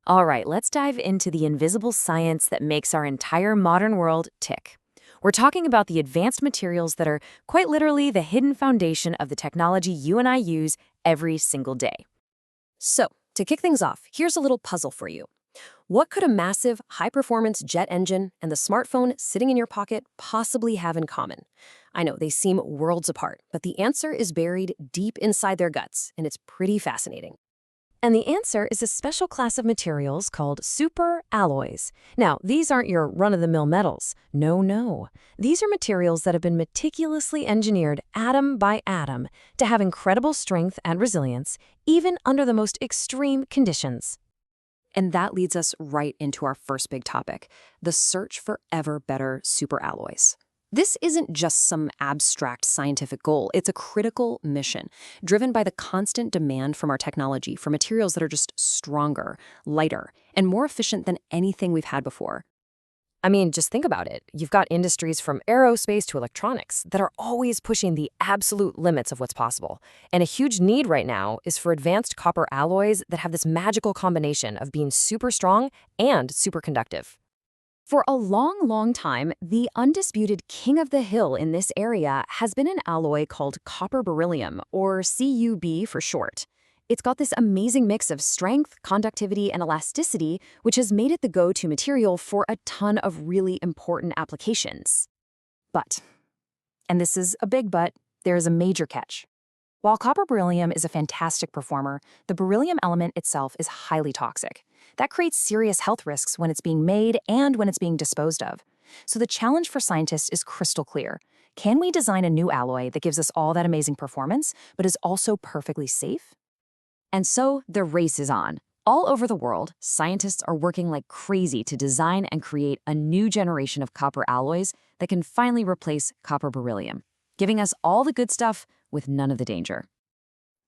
All right, let's dive into the invisible science that makes our entire modern world tick. We're talking about the advanced materials that are quite literally the hidden foundation of the technology you and I use every single day. So, to kick things off, here's a little puzzle for you. What could a massive, high-performance jet engine and the smartphone sitting in your pocket possibly have in common? I know they seem worlds apart, but the answer is buried deep inside their guts, and it's pretty fascinating. And the answer is a special class of materials called superalloys. Now, these aren't your run-of-the-mill metals. No, no. These are materials that have been meticulously engineered atom by atom to have incredible strength and resilience, even under the most extreme conditions. And that leads us right into our first big topic, the search for ever better superalloys. This isn't just some abstract scientific goal, it's a critical mission, driven by the constant demand from our technology for materials that are just stronger, lighter, and more efficient than anything we've had before. I mean, just think about it. You've got industries from aerospace to electronics that are always pushing the absolute limits of what's possible. And a huge need right now is for advanced copper alloys that have this magical combination of being super strong and superconductive. For a long, long time, the undisputed king of the hill in this area has been an alloy called copper beryllium, or CuB for short. It's got this amazing mix of strength, conductivity, and elasticity, which has made it the go-to material for a ton of really important applications. But, and this is a big but, there is a major catch. While copper beryllium is a fantastic performer, the beryllium element itself is highly toxic. That creates serious health risks when it's being made and when it's being disposed of. So the challenge for scientists is crystal clear. Can we design a new alloy that gives us all that amazing performance, but is also perfectly safe? And so the race is on. All over the world, scientists are working like crazy to design and create a new generation of copper alloys that can finally replace copper beryllium, giving us all the good stuff with none of the danger.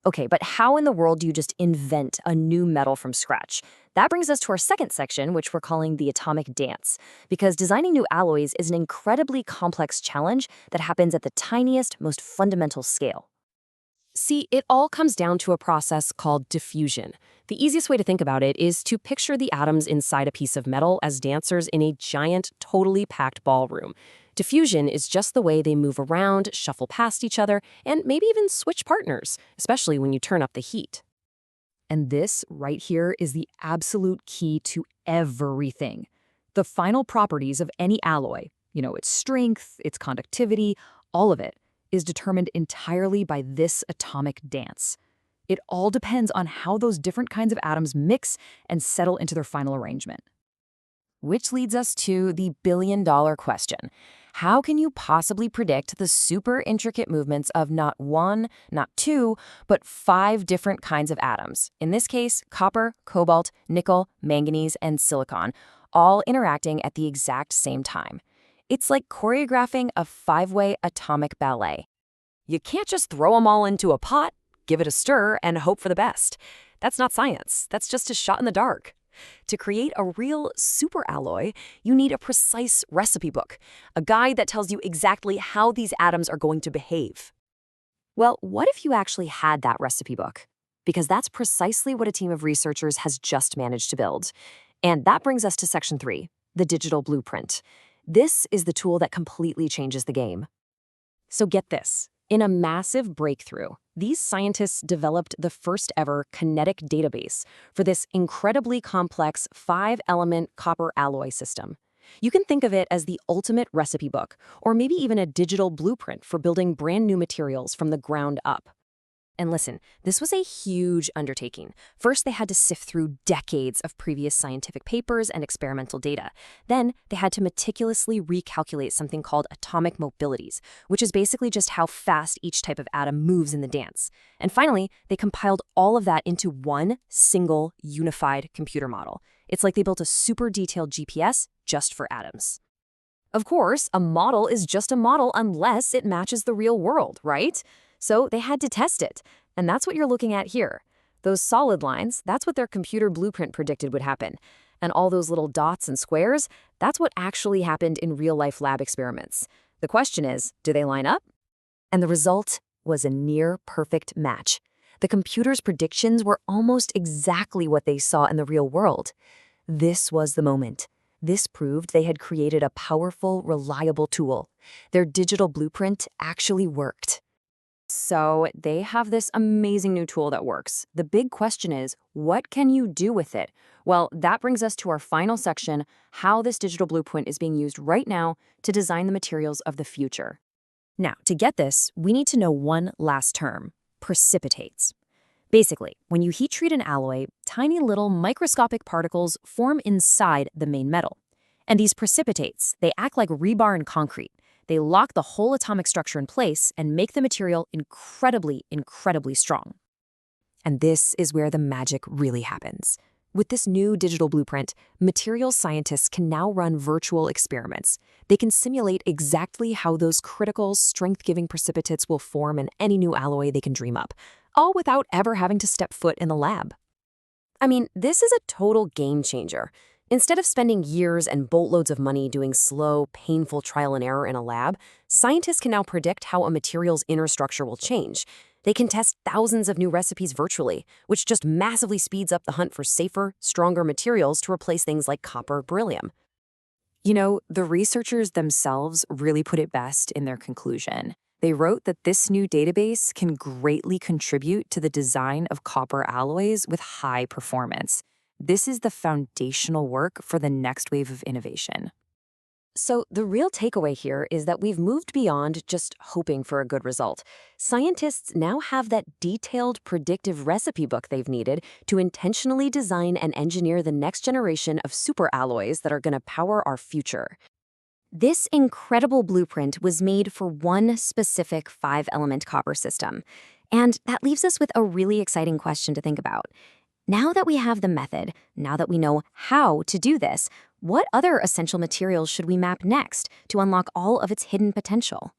Okay, but how in the world do you just invent a new metal from scratch? That brings us to our second section, which we're calling the atomic dance, because designing new alloys is an incredibly complex challenge that happens at the tiniest, most fundamental scale. See, it all comes down to a process called diffusion. The easiest way to think about it is to picture the atoms inside a piece of metal as dancers in a giant, totally packed ballroom. Diffusion is just the way they move around, shuffle past each other, and maybe even switch partners, especially when you turn up the heat. And this right here is the absolute key to everything. The final properties of any alloy, its strength, its conductivity, all of it, is determined entirely by this atomic dance. It all depends on how those different kinds of atoms mix and settle into their final arrangement. Which leads us to the billion-dollar question. How can you possibly predict the super intricate movements of not one, not two, but 5 different kinds of atoms? In this case, copper, cobalt, nickel, manganese, and silicon, all interacting at the exact same time. It's like choreographing a 5-way atomic ballet. You can't just throw them all into a pot, give it a stir, and hope for the best. That's not science. That's just a shot in the dark. To create a real superalloy, you need a precise recipe book, a guide that tells you exactly how these atoms are going to behave. Well, what if you actually had that recipe book? Because that's precisely what a team of researchers has just managed to build. And that brings us to section 3, the digital blueprint. This is the tool that completely changes the game. So get this. In a massive breakthrough, these scientists developed the first ever kinetic database for this incredibly complex 5-element copper alloy system. You can think of it as the ultimate recipe book, or maybe even a digital blueprint for building brand new materials from the ground up. And listen, this was a huge undertaking. First, they had to sift through decades of previous scientific papers and experimental data. Then, they had to meticulously recalculate something called atomic mobilities, which is basically just how fast each type of atom moves in the dance. And finally, they compiled all of that into one single unified computer model. It's like they built a super detailed GPS just for atoms. Of course, a model is just a model unless it matches the real world, right? So they had to test it, and that's what you're looking at here. Those solid lines, that's what their computer blueprint predicted would happen. And all those little dots and squares, that's what actually happened in real-life lab experiments. The question is, do they line up? And the result was a near-perfect match. The computer's predictions were almost exactly what they saw in the real world. This was the moment. This proved they had created a powerful, reliable tool. Their digital blueprint actually worked. So they have this amazing new tool that works. The big question is, what can you do with it? Well, that brings us to our final section, how this digital blueprint is being used right now to design the materials of the future. Now, to get this, we need to know one last term, precipitates. Basically, when you heat treat an alloy, tiny little microscopic particles form inside the main metal. And these precipitates, they act like rebar in concrete. They lock the whole atomic structure in place and make the material incredibly, incredibly strong. And this is where the magic really happens. With this new digital blueprint, materials scientists can now run virtual experiments. They can simulate exactly how those critical, strength-giving precipitates will form in any new alloy they can dream up, all without ever having to step foot in the lab. I mean, this is a total game changer. Instead of spending years and boatloads of money doing slow, painful trial and error in a lab, scientists can now predict how a material's inner structure will change. They can test thousands of new recipes virtually, which just massively speeds up the hunt for safer, stronger materials to replace things like copper or beryllium. You know, the researchers themselves really put it best in their conclusion. They wrote that this new database can greatly contribute to the design of copper alloys with high performance. This is the foundational work for the next wave of innovation. So the real takeaway here is that we've moved beyond just hoping for a good result. Scientists now have that detailed predictive recipe book they've needed to intentionally design and engineer the next generation of superalloys that are going to power our future. This incredible blueprint was made for one specific 5-element copper system. And that leaves us with a really exciting question to think about. Now that we have the method, now that we know how to do this, what other essential materials should we map next to unlock all of its hidden potential?